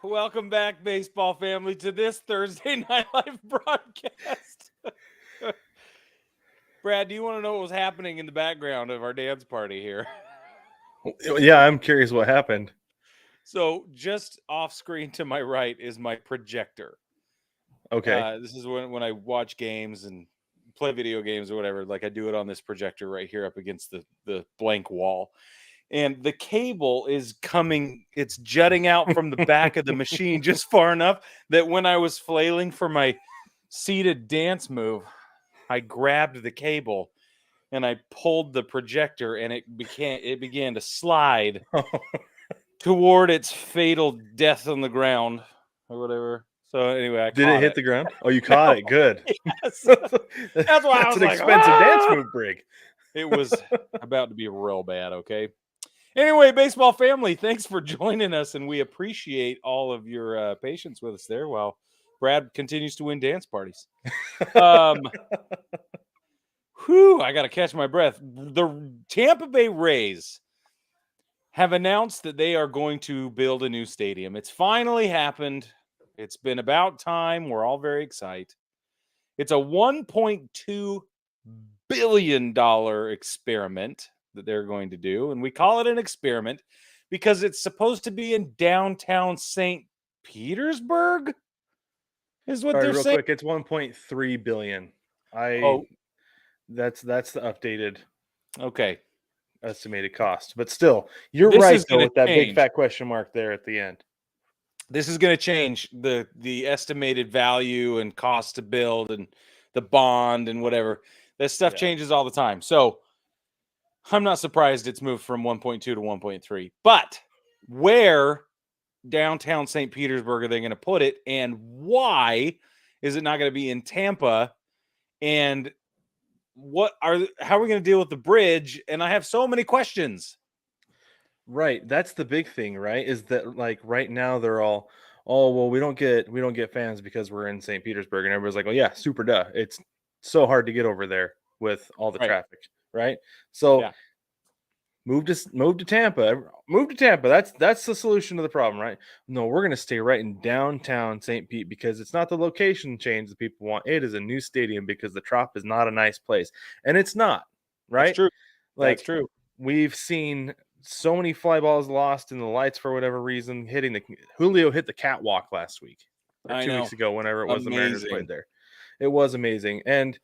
Welcome back, baseball family, to this Thursday Night Live broadcast. Brad, do you want to know what was happening in the background of our dance party here? Yeah, I'm curious what happened. So just off screen to my right is my projector. Okay. This is when I watch games and play video games or whatever. Like I do it on this projector right here up against the blank wall. And the cable is coming, it's jutting out from the back of the machine just far enough that when I was flailing for my seated dance move, I grabbed the cable and I pulled the projector and it began to slide toward its fatal death on the ground or whatever. So anyway, Did it hit the ground? Oh, you caught it. Good. Yes. That's why I was an like, expensive dance move, Brig. It was about to be real bad, okay? Anyway, baseball family, thanks for joining us, and we appreciate all of your patience with us there while Brad continues to win dance parties. I got to catch my breath. The Tampa Bay Rays have announced that they are going to build a new stadium. It's finally happened. It's been about time. We're all very excited. It's a $1.2 billion experiment that they're going to do, and we call it an experiment because it's supposed to be in downtown St. Petersburg, is what they're saying. Quick, it's 1.3 billion. That's the updated estimated cost. But still, you're right though, with that big fat question mark there at the end. This is going to change the estimated value and cost to build and the bond and whatever. That stuff changes all the time. So I'm not surprised it's moved from 1.2 to 1.3. But where downtown St. Petersburg are they going to put it? And why is it not going to be in Tampa? And how are we going to deal with the bridge? And I have so many questions. Right. That's the big thing, right? Is that like right now they're all, oh, well, we don't get fans because we're in St. Petersburg. And everybody's like, oh yeah, super duh. It's so hard to get over there with all the traffic. Right. So move to Tampa. Move to Tampa. That's the solution to the problem, right? No, we're gonna stay right in downtown St. Pete because it's not the location change that people want. It is a new stadium because the Trop is not a nice place. And it's not, right? That's true. That's true. We've seen so many fly balls lost in the lights for whatever reason. Julio hit the catwalk last week. Or 2 weeks ago, whenever it was the Mariners played there. It was amazing. And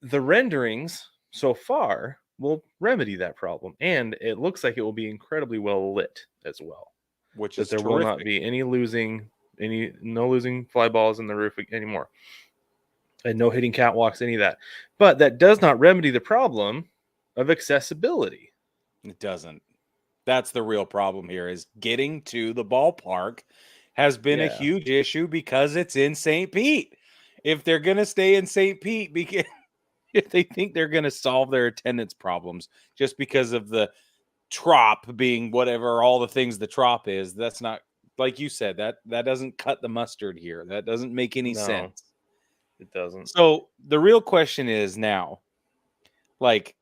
the renderings so far will remedy that problem, and it looks like it will be incredibly well lit as well. Which is there will not be no losing fly balls in the roof anymore, and no hitting catwalks, any of that. But that does not remedy the problem of accessibility. It doesn't. That's the real problem here. Is getting to the ballpark has been a huge issue because it's in St. Pete. If they're gonna stay in St. Pete, because if they think they're going to solve their attendance problems just because of the Trop being whatever, all the things the Trop is, that's not, like you said, that doesn't cut the mustard here. That doesn't make any sense. It doesn't. So the real question is now, like,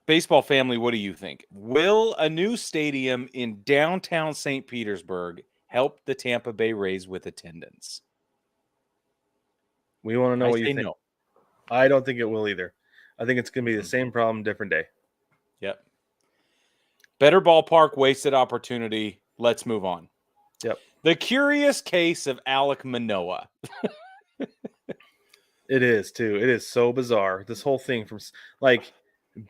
baseball family, what do you think? Will a new stadium in downtown St. Petersburg help the Tampa Bay Rays with attendance? We want to know what you think. No. I don't think it will either. I think it's going to be the same problem, different day. Yep. Better ballpark, wasted opportunity. Let's move on. Yep. The curious case of Alek Manoah. It is, too. It is so bizarre. This whole thing from,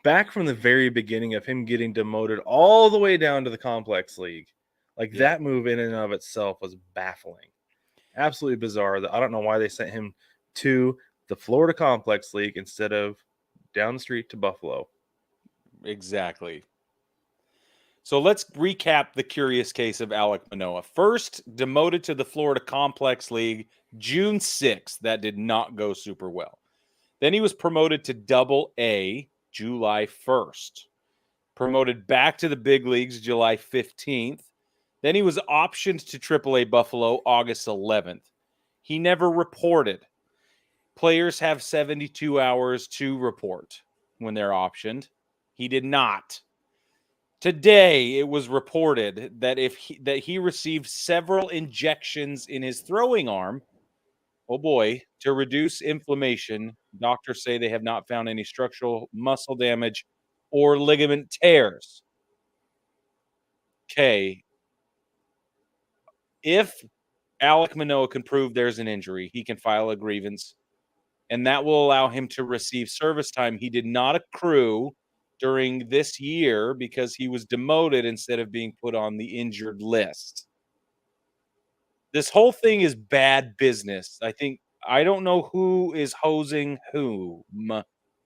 back from the very beginning of him getting demoted all the way down to the complex league. That move in and of itself was baffling. Absolutely bizarre. I don't know why they sent him to the Florida Complex League instead of down the street to Buffalo. Exactly. So let's recap the curious case of Alek Manoah. First, demoted to the Florida Complex League June 6th. That did not go super well. Then he was promoted to Double A July 1st. Promoted back to the big leagues July 15th. Then he was optioned to AAA Buffalo August 11th. He never reported. Players have 72 hours to report when they're optioned. He did not. Today, it was reported that he received several injections in his throwing arm. Oh boy, to reduce inflammation. Doctors say they have not found any structural muscle damage or ligament tears. Okay. If Alek Manoah can prove there's an injury, he can file a grievance, and that will allow him to receive service time he did not accrue during this year because he was demoted instead of being put on the injured list. This whole thing is bad business. I don't know who is hosing whom.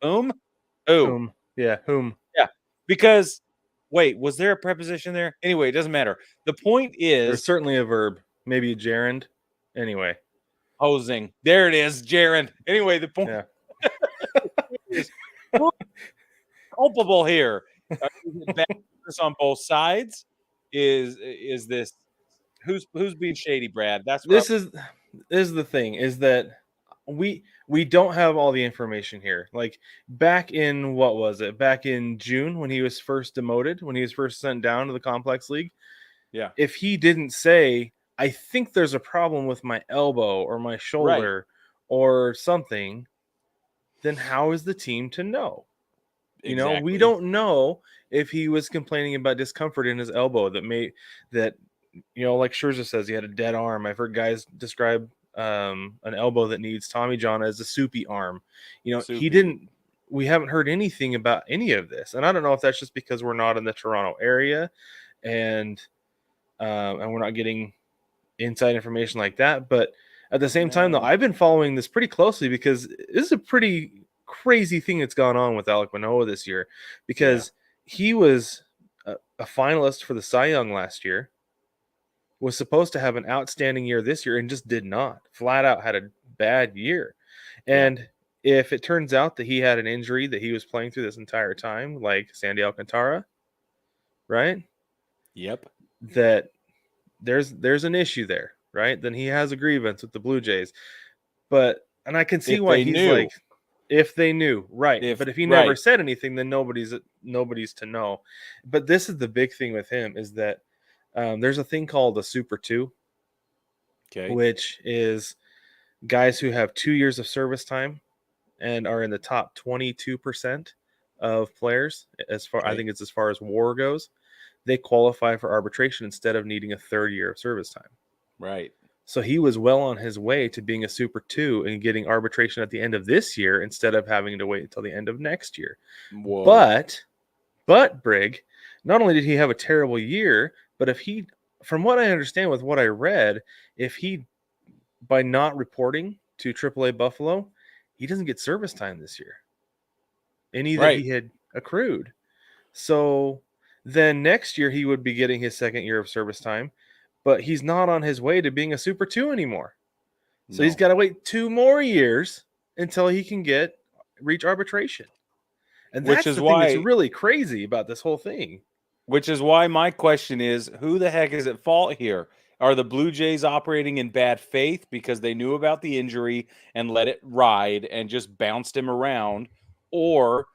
Whom? Who? Whom? Yeah, whom? Yeah. Because wait, was there a preposition there? Anyway, it doesn't matter. The point There's is certainly a verb. Maybe a gerund. Anyway. hosing. There it is, Jaron. Anyway, the point Yeah. is who's culpable here. Is it bad business on both sides? Is this who's being shady, Brad? That's what This is the thing, is that we don't have all the information here. Like back in what was it? Back in June when he was first demoted, when he was first sent down to the Complex League. yeah. If he didn't say, I think there's a problem with my elbow or my shoulder or something, then how is the team to know? You know, we Exactly. don't know if he was complaining about discomfort in his elbow that like Scherzer says, he had a dead arm. I've heard guys describe an elbow that needs Tommy John as a soupy arm. You know, he Soupy. didn't. We haven't heard anything about any of this, and I don't know if that's just because we're not in the Toronto area, and we're not getting inside information like that. But at the same time, though, No. I've been following this pretty closely because this is a pretty crazy thing that's gone on with Alek Manoah this year, because he was a finalist for the Cy Young last year, was supposed to have an outstanding year this year and just did not. Flat out had a bad year. And if it turns out that he had an injury that he was playing through this entire time, like Sandy Alcantara, right? Yep. That there's an issue there, right? Then he has a grievance with the Blue Jays. And I can see If why they he's knew. like, if they knew, right? But if he never said anything, then nobody's to know. But this is the big thing with him, is that there's a thing called a Super 2, which is guys who have 2 years of service time and are in the top 22% of players. I think it's as far as WAR goes. They qualify for arbitration instead of needing a third year of service time. Right. So he was well on his way to being a Super 2 and getting arbitration at the end of this year instead of having to wait until the end of next year. Whoa. But Brig, not only did he have a terrible year, but from what I understand with what I read, if he, by not reporting to AAA Buffalo, he doesn't get service time this year. Any that he had accrued. So then next year he would be getting his second year of service time, but he's not on his way to being a Super 2 anymore. So he's got to wait 2 more years until he can reach arbitration. And that's the thing that's really crazy about this whole thing. Which is why my question is, who the heck is at fault here? Are the Blue Jays operating in bad faith because they knew about the injury and let it ride and just bounced him around? Or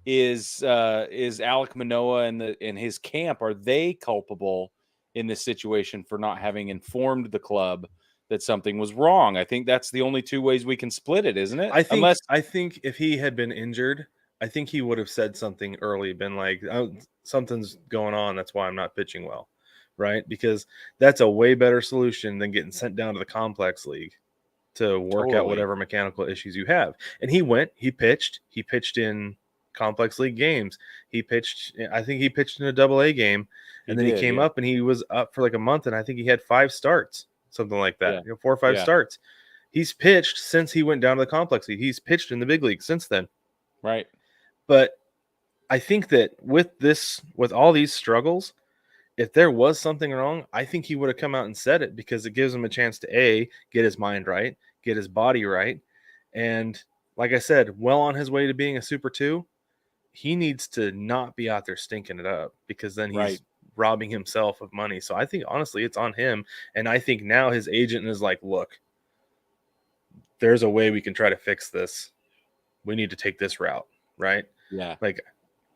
is Alek Manoah and his camp, are they culpable in this situation for not having informed the club that something was wrong? I think that's the only two ways we can split it, isn't it? I think if he had been injured, I think he would have said something early, been like, oh, something's going on, that's why I'm not pitching well, right? Because that's a way better solution than getting sent down to the Complex League to work out whatever mechanical issues you have. And he pitched in Complex League games. I think he pitched in a Double A game, and then he came up and he was up for like a month, and I think he had 5 starts. something like that. Yeah. 4 or 5 Yeah. starts. He's pitched since he went down to the complex league. He's pitched in the big league since then. Right. But I think that with all these struggles, if there was something wrong, I think he would have come out and said it, because it gives him a chance to get his mind right, get his body right. And like I said, well on his way to being a Super 2, he needs to not be out there stinking it up, because then he's robbing himself of money. So I think, honestly, it's on him. And I think now his agent is like, look, there's a way we can try to fix this. We need to take this route, right? Yeah. Like,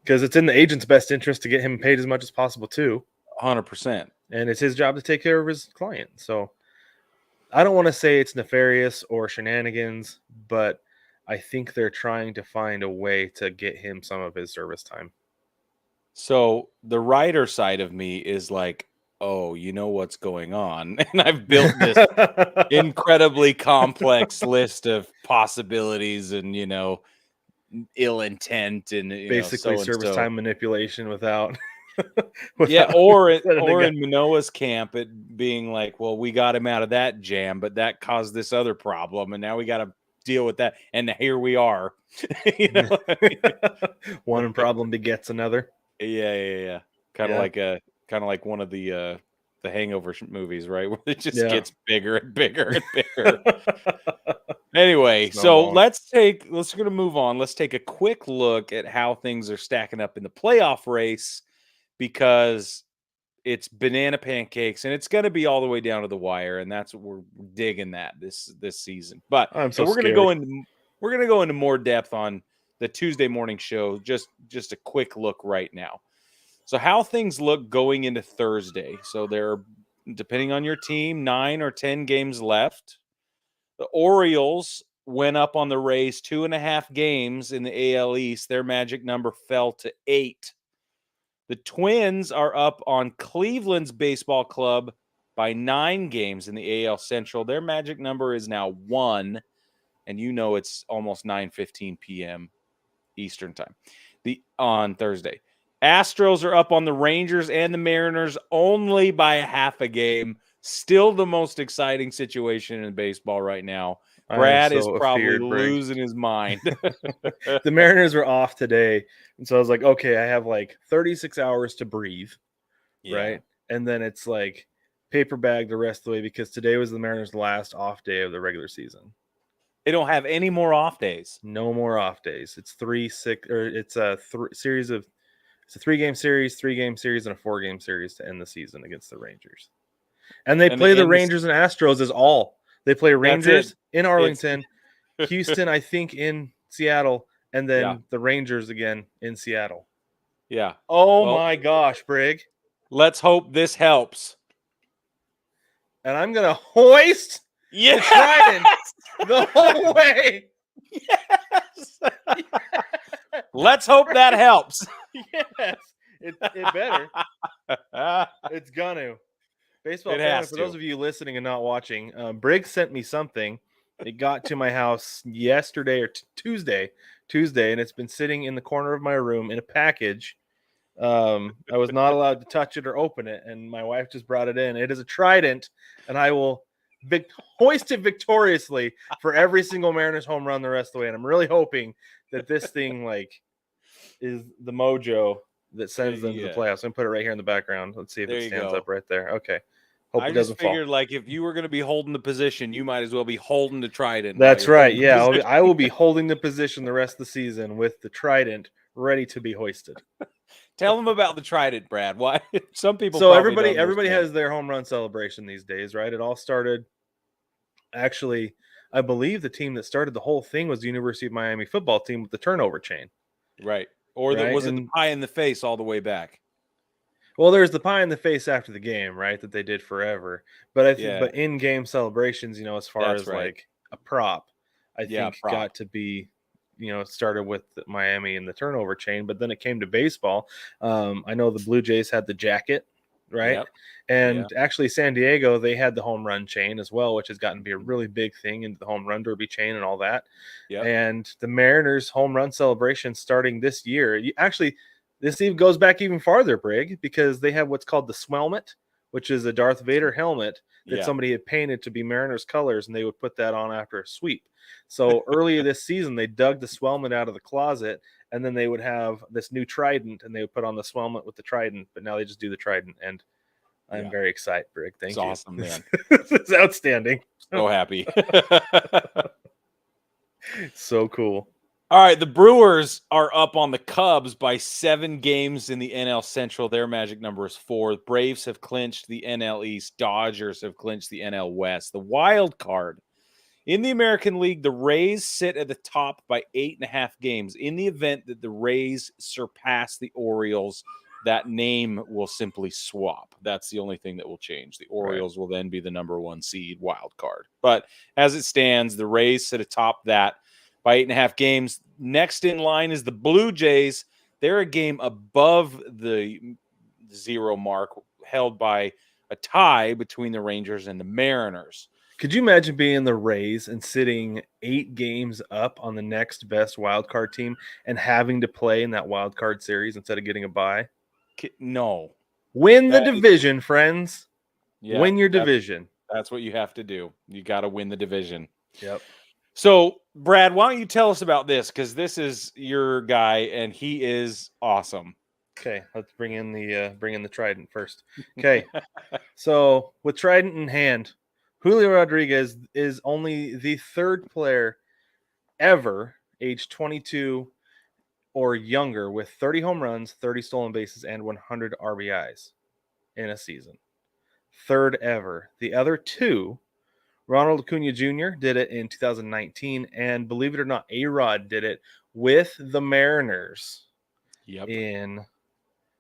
because it's in the agent's best interest to get him paid as much as possible too. 100%. And it's his job to take care of his client. So I don't want to say it's nefarious or shenanigans, but I think they're trying to find a way to get him some of his service time. So the writer side of me is like, oh, you know what's going on. And I've built this incredibly complex list of possibilities and, ill intent and basically service time manipulation without or in Manoah's camp, it being like, well, we got him out of that jam, but that caused this other problem, and now we got to deal with that, and here we are. One problem begets another. Yeah. Kind of like one of the Hangover movies, right, where it just gets bigger and bigger and bigger. Anyway, so let's move on. Let's take a quick look at how things are stacking up in the playoff race, because it's banana pancakes and it's going to be all the way down to the wire, and that's what we're digging that this season. But we're going to go into more depth on the Tuesday morning show. Just a quick look right now. So how things look going into Thursday. So there are, depending on your team, 9 or 10 games left. The Orioles went up on the Rays 2.5 games in the AL East. Their magic number fell to 8. The Twins are up on Cleveland's baseball club by 9 games in the AL Central. Their magic number is now 1, and it's almost 9:15 p.m. Eastern time on Thursday. Astros are up on the Rangers and the Mariners only by half a game. Still the most exciting situation in baseball right now. Brad is probably losing his mind. The Mariners were off today, and so I was like, okay, I have like 36 hours to breathe, right? And then it's like paper bag the rest of the way, because today was the Mariners' last off day of the regular season. They don't have any more off days. No more off days. It's 3-6, or it's a series of. It's a 3-game series, 3-game series, and a 4-game series to end the season against the Rangers. And they play the Rangers and Astros as all. They play Rangers in Arlington, Houston, I think, in Seattle, and then the Rangers again in Seattle. Yeah. Oh, my gosh, Brig. Let's hope this helps. And I'm going to hoist the trident the whole way. Yes. Let's hope that helps. Yes. It better. It's gonna. Baseball fan, for those of you listening and not watching, Brig sent me something. It got to my house yesterday or Tuesday, and it's been sitting in the corner of my room in a package. I was not allowed to touch it or open it, and my wife just brought it in. It is a trident, and I will hoist it victoriously for every single Mariners home run the rest of the way. And I'm really hoping that this thing is the mojo that sends them to the playoffs. I'm gonna put it right here in the background. Let's see if it stands up right there. Okay. Hope I it doesn't just figured, fall. if you were going to be holding the position, you might as well be holding the trident. That's right. Yeah, I will be holding the position the rest of the season with the trident ready to be hoisted. Tell them about the trident, Brad. Why? Some people. So everybody has their home run celebration these days, right? It all started. Actually, I believe the team that started the whole thing was the University of Miami football team with the turnover chain. Right. Or was it the pie in the face all the way back? Well, there's the pie in the face after the game, right? That they did forever. But I think, but in-game celebrations, as far as like a prop, I think got to be, started with Miami and the turnover chain. But then it came to baseball. I know the Blue Jays had the jacket, right? Yep. And actually, San Diego, they had the home run chain as well, which has gotten to be a really big thing, into the home run derby chain and all that. Yep. And the Mariners home run celebration starting this year. This even goes back even farther, Brig, because they have what's called the Swellmet, which is a Darth Vader helmet that Yeah. somebody had painted to be Mariners colors, and they would put that on after a sweep. So earlier this season, they dug the Swellman out of the closet, and then they would have this new trident, and they would put on the Swellman with the trident, but now they just do the trident, and I'm very excited, Brig. Thank you. Awesome, man. It's outstanding. So happy. So cool. All right, the Brewers are up on the Cubs by 7 games in the NL Central. Their magic number is 4. The Braves have clinched the NL East. Dodgers have clinched the NL West. The wild card in the American League, the Rays sit at the top by 8.5 games. In the event that the Rays surpass the Orioles, that name will simply swap. That's the only thing that will change. The Orioles will then be the number 1 seed wild card. But as it stands, the Rays sit atop that by 8.5 games. Next in line is the Blue Jays. They're a game above the 0 mark, held by a tie between the Rangers and the Mariners. Could you imagine being the Rays and sitting 8 games up on the next best wild card team and having to play in that wild card series instead of getting a bye? No. Win the division, friends. Yeah, win your division. That's what you have to do. You got to win the division. Yep. So, Brad, why don't you tell us about this? Because this is your guy, and he is awesome. Okay, let's bring in the trident first. Okay, so with trident in hand, Julio Rodriguez is only the 3rd player ever age 22 or younger with 30 home runs, 30 stolen bases, and 100 RBIs in a season. 3rd ever. The other 2, Ronald Acuna Jr. did it in 2019, and believe it or not, A-Rod did it with the Mariners in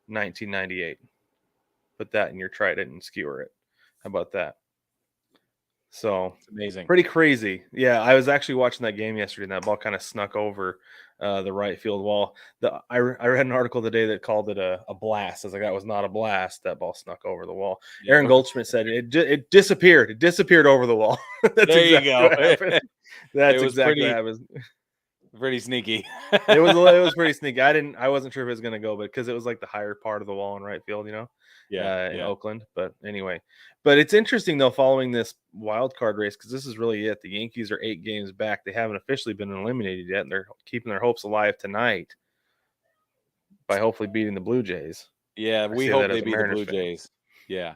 1998. Put that in your trident and skewer it. How about that? So it's amazing. Pretty crazy. Yeah, I was actually watching that game yesterday, and that ball kind of snuck over the right field wall. I read an article today that called it a blast. I was like, that was not a blast. That ball snuck over the wall. Yeah. Aaron Goldschmidt said it disappeared. It disappeared over the wall. There you go. What happened. That's exactly what happened. Pretty sneaky. it was pretty sneaky. I wasn't sure if it was gonna go, but because it was like the higher part of the wall in right field, in Oakland. But anyway, it's interesting though, following this wild card race, because this is really it. The Yankees are 8 games back. They haven't officially been eliminated yet, and they're keeping their hopes alive tonight by hopefully beating the Blue Jays. Yeah, we hope they beat the Blue Jays. Yeah.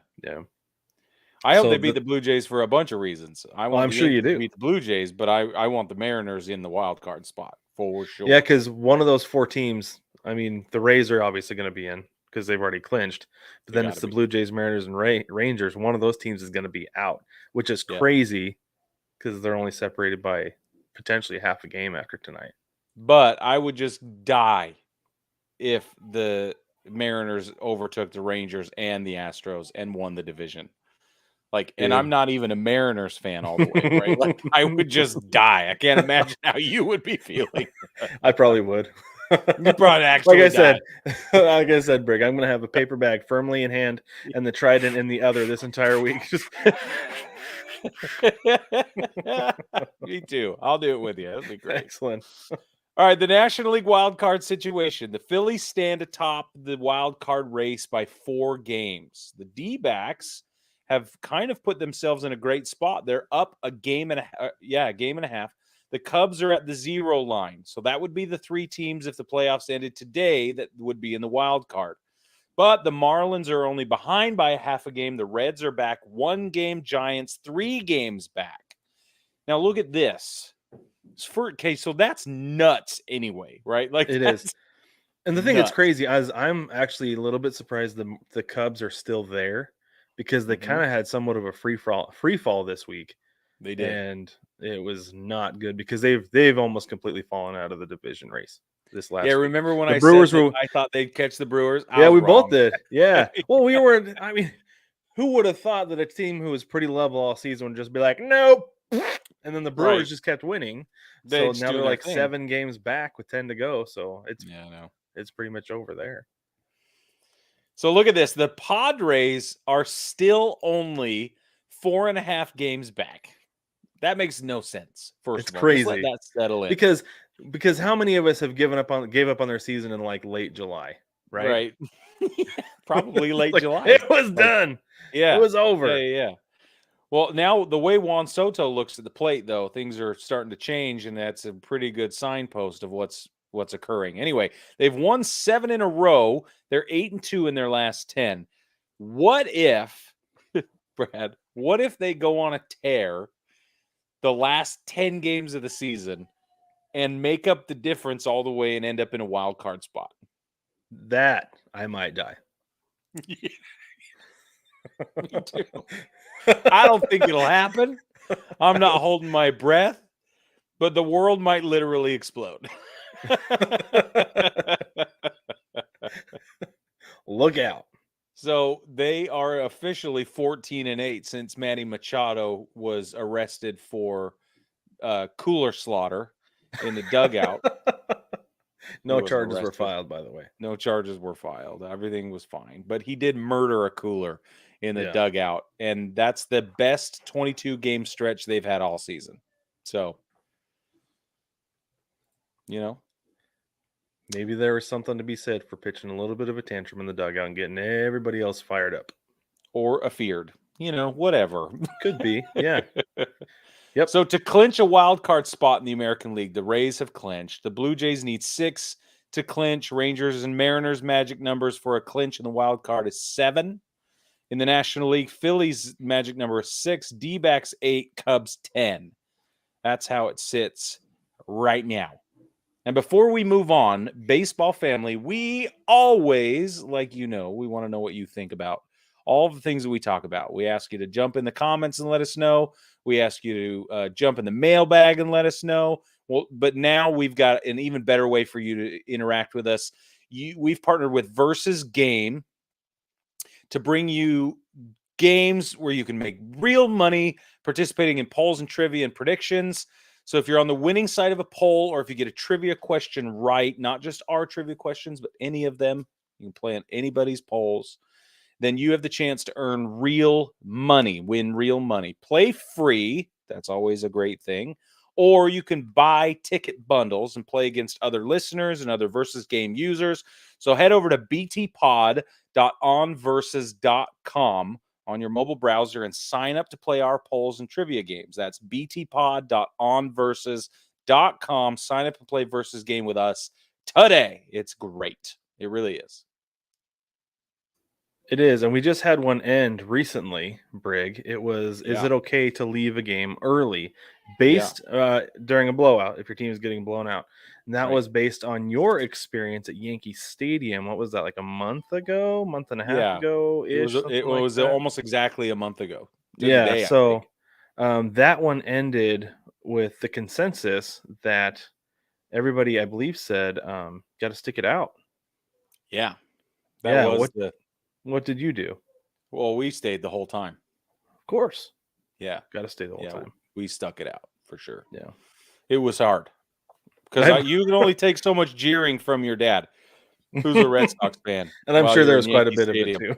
I hope they beat the Blue Jays for a bunch of reasons. I'm sure you do beat the Blue Jays, but I want the Mariners in the wild card spot for sure. Yeah, because one of those 4 teams, I mean, the Rays are obviously going to be in because they've already clinched. But then it's the Blue Jays, Mariners, and Rangers. One of those teams is going to be out, which is crazy because they're only separated by potentially half a game after tonight. But I would just die if the Mariners overtook the Rangers and the Astros and won the division. And I'm not even a Mariners fan all the way, right? Like, I would just die. I can't imagine how you would be feeling. I probably would. You probably actually like I said, Brig, I'm going to have a paper bag firmly in hand and the trident in the other this entire week. Me too. I'll do it with you. That'd be great. Excellent. All right, the National League wild card situation. The Phillies stand atop the wild card race by 4 games. The D-backs have kind of put themselves in a great spot. They're up a game and a half. The Cubs are at the 0 line. So that would be the 3 teams, if the playoffs ended today, that would be in the wild card. But the Marlins are only behind by a half a game. The Reds are back 1 game. Giants 3 games back. Now look at this. So that's nuts anyway, right? Like, it is. And the thing that's crazy is I'm actually a little bit surprised the Cubs are still there, because they kind of had somewhat of a free fall this week. They did, and it was not good because they've almost completely fallen out of the division race this last. Yeah, remember when the I Brewers said I thought they'd catch the Brewers? Yeah, we both did. Yeah. Well, we were. I mean, who would have thought that a team who was pretty level all season would just be like, nope, and then the Brewers just kept winning. So now they're like 7 games back with 10 to go. So it's pretty much over there. So look at this. The Padres are still only 4.5 games back. That makes no sense. It's crazy. Just let that settle in. Because how many of us have gave up on their season in like late July, right? Right. Probably late July. It was done. Yeah. It was over. Yeah. Well, now the way Juan Soto looks at the plate, though, things are starting to change, and that's a pretty good signpost of what's occurring. Anyway, they've won 7 in a row. They're 8-2 in their last 10. What if, Brad? What if they go on a tear the last 10 games of the season and make up the difference all the way and end up in a wild card spot? That I might die. Me too. I don't think it'll happen. I'm not holding my breath, but the world might literally explode. Look out. So they are officially 14-8 since Manny Machado was arrested for cooler slaughter in the dugout. No charges were filed, by the way. No charges were filed. Everything was fine. But he did murder a cooler in the dugout. And that's the best 22-game stretch they've had all season. So, maybe there was something to be said for pitching a little bit of a tantrum in the dugout and getting everybody else fired up. Or afeared. Whatever. Could be. Yeah. Yep. So to clinch a wild card spot in the American League, the Rays have clinched. The Blue Jays need 6 to clinch. Rangers and Mariners magic numbers for a clinch in the wild card is 7. In the National League, Phillies magic number is 6, D-backs 8, Cubs 10. That's how it sits right now. And before we move on, baseball family, we always, we want to know what you think about all the things that we talk about. We ask you to jump in the comments and let us know. We ask you to jump in the mailbag and let us know. Well, but now we've got an even better way for you to interact with us. We've partnered with VersusGame to bring you games where you can make real money participating in polls and trivia and predictions. So if you're on the winning side of a poll, or if you get a trivia question right, not just our trivia questions, but any of them, you can play on anybody's polls, then you have the chance to earn real money, win real money. Play free. That's always a great thing. Or you can buy ticket bundles and play against other listeners and other VersusGame users. So head over to btpod.onversus.com on your mobile browser and sign up to play our polls and trivia games. That's btpod.onversus.com. Sign up and play VersusGame with us today. It's great. It really is. It is, and we just had one end recently, Brig. It was, is it okay to leave a game early based during a blowout if your team is getting blown out? And that was based on your experience at Yankee Stadium. What was that, like a month ago, month and a half ago? It was almost exactly a month ago. Yeah, so that one ended with the consensus that everybody, I believe, said, got to stick it out. Yeah. That was what did you do? Well, we stayed the whole time. Of course. Yeah. Got to stay the whole time. We stuck it out for sure. Yeah. It was hard. Because you can only take so much jeering from your dad, who's a Red Sox fan. And I'm sure there was quite a bit of it too.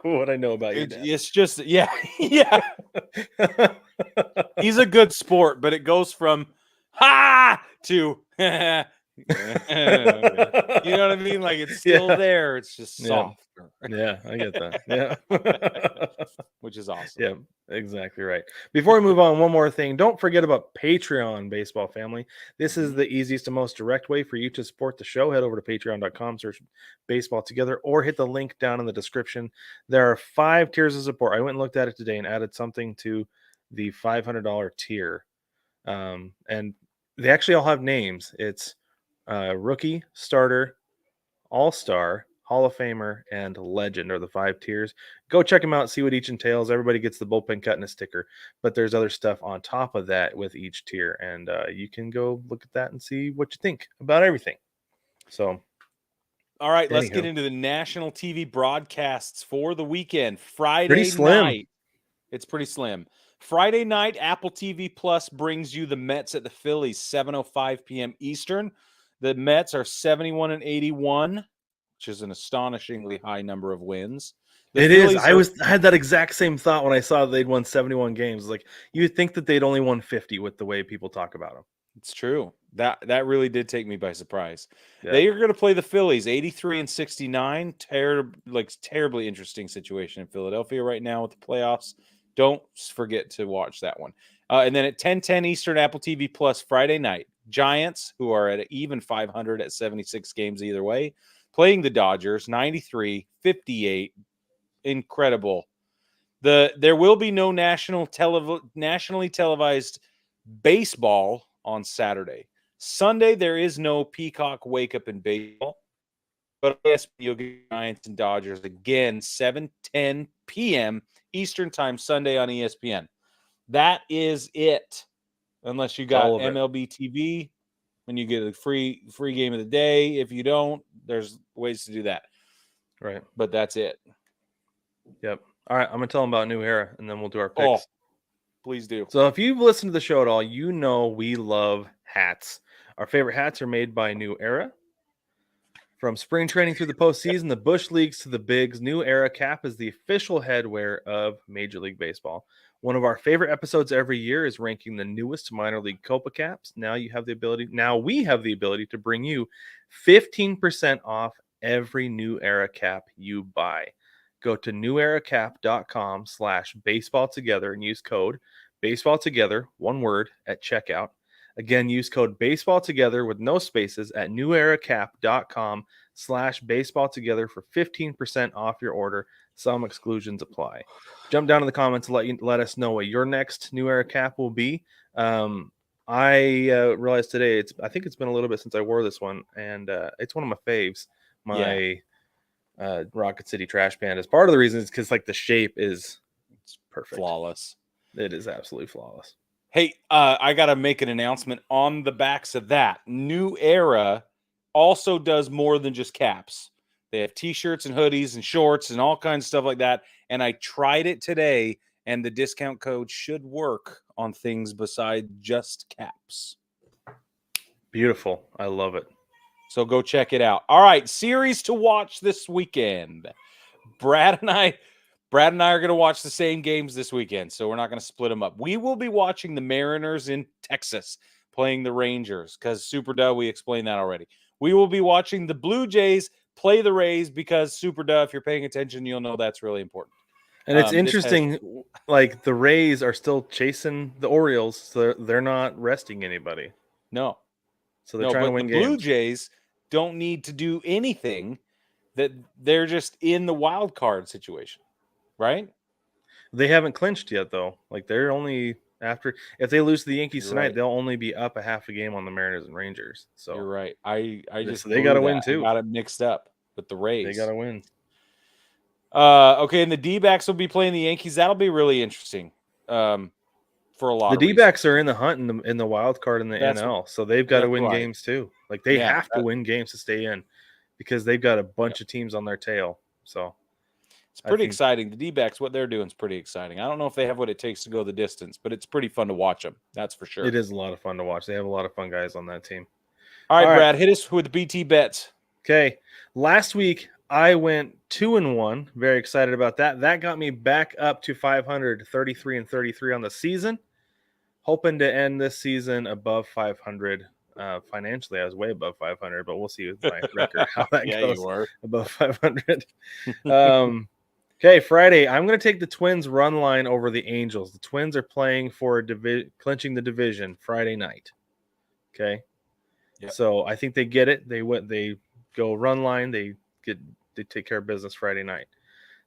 What I know about your dad. It's just, yeah. He's a good sport, but it goes from ha to you know what I mean? Like it's still there. It's just soft. Yeah, I get that. Yeah. Which is awesome. Yeah, exactly right. Before we move on, one more thing. Don't forget about Patreon, baseball family. This is the easiest and most direct way for you to support the show. Head over to patreon.com, search Baseball Together, or hit the link down in the description. There are 5 tiers of support. I went and looked at it today and added something to the $500 tier. And they actually all have names. It's rookie, starter, all-star, Hall of Famer, and legend are the 5 tiers. Go check them out, see what each entails. Everybody gets the bullpen cut and a sticker, but there's other stuff on top of that with each tier, and you can go look at that and see what you think about everything. So, all right, let's get into the national TV broadcasts for the weekend. Friday night. It's pretty slim. Friday night, Apple TV Plus brings you the Mets at the Phillies, 7:05 p.m. Eastern. The Mets are 71-81, which is an astonishingly high number of wins. The It is. Phillies are, I had that exact same thought when I saw they'd won 71 games. Like, you'd think that they'd only won 50 with the way people talk about them. it's true. That really did take me by surprise. Yeah. They are going to play the Phillies, 83 and 69. Terribly interesting situation in Philadelphia right now with the playoffs. Don't forget to watch that one. And then at 10:10 Eastern, Apple TV Plus Friday night, Giants, who are at even 500 at 76 games either way, playing the Dodgers, 93-58. Incredible. There will be no nationally televised baseball on Saturday. Sunday, there is no Peacock Wake Up in baseball. But yes, you'll get Giants and Dodgers again, 7:10 p.m. Eastern Time Sunday on ESPN. That is it. Unless you got MLB TV, and you get a free game of the day. If you don't, there's ways to do that. Right. But that's it. Yep. All right. I'm going to tell them about New Era, and then we'll do our picks. Oh, please do. So if you've listened to the show at all, you know we love hats. Our favorite hats are made by New Era. From spring training through the postseason, the Bush Leagues to the Bigs, New Era cap is the official headwear of Major League Baseball. One of our favorite episodes every year is ranking the newest minor league Copa caps. Now we have the ability to bring you 15% off every New Era cap you buy. Go to neweracap.com/baseball together and use code baseball together, one word, at checkout. Again, use code baseball together with no spaces at neweracap.com/baseball together for 15% off your order. Some exclusions apply. Jump down in the comments and let us know what your next New Era cap will be. I realized today I think it's been a little bit since I wore this one, and it's one of my faves. Rocket City Trash Pandas. Part of the reason is because like the shape is perfect, flawless. It is absolutely flawless. Hey, I got to make an announcement on the backs of that. New Era also does more than just caps. They have T-shirts and hoodies and shorts and all kinds of stuff like that. And I tried it today, and the discount code should work on things besides just caps. Beautiful. I love it. So go check it out. All right, series to watch this weekend. Brad and I are going to watch the same games this weekend, so we're not going to split them up. We will be watching the Mariners in Texas playing the Rangers because Super Duh, we explained that already. We will be watching the Blue Jays play the Rays because Super Duh, if you're paying attention, you'll know that's really important. And it's interesting, like the Rays are still chasing the Orioles, so they're not resting anybody. No. So they're trying to win games. Blue Jays don't need to do anything. That they're just in the wild card situation. Right? They haven't clinched yet, though. Like they're only after if they lose to the Yankees tonight, right. They'll only be up a half a game on the Mariners and Rangers. So you're right. I just they got to win too. I got it mixed up with the Rays. They got to win. Okay, and the D-backs will be playing the Yankees. That'll be really interesting. For a lot. The D-backs are in the hunt in the wild card in the NL, so they've got to win games too. Like they have to win games to stay in because they've got a bunch of teams on their tail. So. It's pretty exciting. The D-backs, what they're doing is pretty exciting. I don't know if they have what it takes to go the distance, but it's pretty fun to watch them. That's for sure. It is a lot of fun to watch. They have a lot of fun guys on that team. All right, Brad, hit us with BT bets. Okay. Last week, I went 2-1. Very excited about that. That got me back up to 500, 33-33 on the season. Hoping to end this season above 500. Financially, I was way above 500, but we'll see with my record how that goes. You were. Above 500. Okay, Friday, I'm going to take the Twins run line over the Angels. The Twins are playing for clinching the division Friday night. Okay, So I think they get it. They go run line. They take care of business Friday night.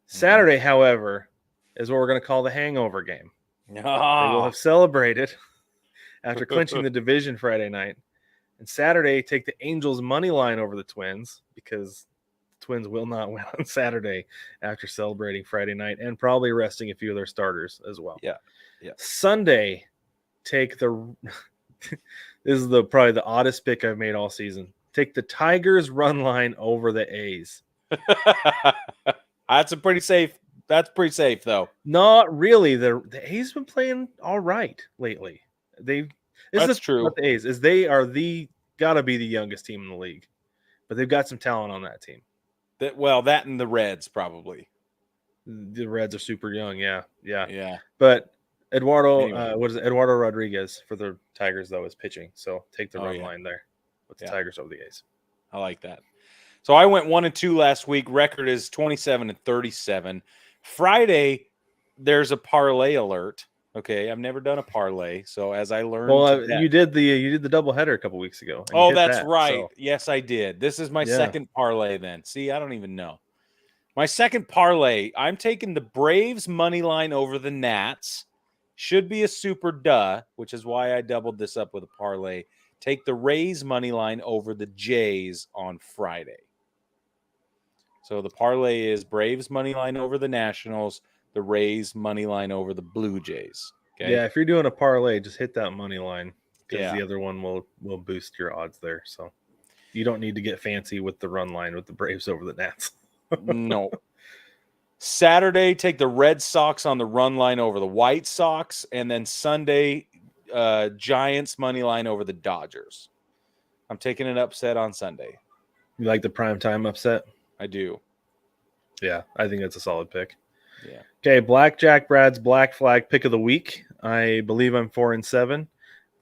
Saturday, however, is what we're going to call the hangover game. They will have celebrated after clinching the division Friday night, and Saturday take the Angels money line over the Twins because Twins will not win on Saturday after celebrating Friday night and probably resting a few of their starters as well. Yeah. Sunday, take the this is probably the oddest pick I've made all season. Take the Tigers run line over the A's. That's pretty safe though. Not really. The A's been playing all right lately. That's true. About the A's is they are gotta be the youngest team in the league, but they've got some talent on that team. That and the Reds probably. The Reds are super young. Yeah. Yeah. But Eduardo, Anyway. what is it? Eduardo Rodriguez for the Tigers though is pitching. So take the run Yeah. line there with the Yeah. Tigers over the A's. I like that. So I went 1-2 last week. Record is 27-37. Friday, there's a parlay alert. Okay, I've never done a parlay, so as I learned, Well, you did the doubleheader a couple weeks ago. And you oh, hit that's that, right. so. Yes, I did. This is my Yeah. second parlay. Then, see, I don't even know. My second parlay. I'm taking the Braves money line over the Nats. Should be a super duh, which is why I doubled this up with a parlay. Take the Rays money line over the Jays on Friday. So the parlay is Braves money line over the Nationals, the Rays money line over the Blue Jays. Okay. Yeah, if you're doing a parlay, just hit that money line because Yeah. the other one will boost your odds there. So you don't need to get fancy with the run line with the Braves over the Nats. No. Saturday, take the Red Sox on the run line over the White Sox, and then Sunday, Giants money line over the Dodgers. I'm taking an upset on Sunday. You like the primetime upset? I do. Yeah, I think that's a solid pick. Yeah. Okay, Blackjack Brad's Black Flag pick of the week. I believe I'm 4-7.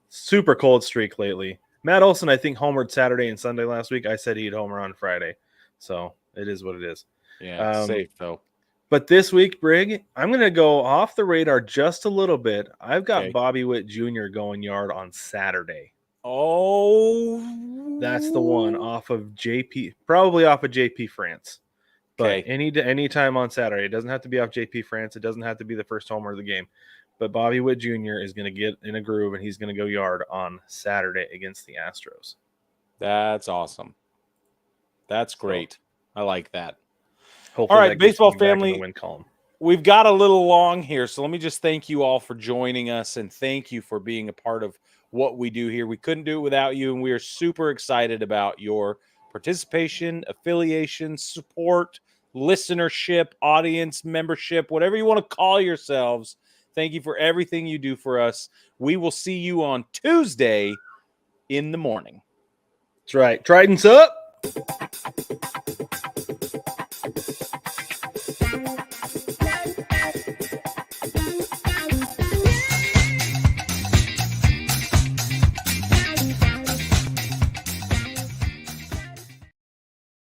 Super cold streak lately. Matt Olson, I think, homered Saturday and Sunday last week. I said he'd homer on Friday. So it is what it is. Yeah, safe though. But this week, Brig, I'm going to go off the radar just a little bit. I've got Okay. Bobby Witt Jr. going yard on Saturday. Oh, That's the one off of JP, probably off of JP France. But Okay. any time on Saturday. It doesn't have to be off JP France. It doesn't have to be the first homer of the game. But Bobby Witt Jr. is going to get in a groove, and he's going to go yard on Saturday against the Astros. That's awesome. That's great. I like that. Hopefully All right, that gets baseball me back in family. the win column. We've got a little long here, so let me just thank you all for joining us, and thank you for being a part of what we do here. We couldn't do it without you, and we are super excited about your participation, affiliation, support, listenership, audience membership, whatever you want to call yourselves. Thank you for everything you do for us. We will see you on Tuesday in the morning. That's right. Trident's up.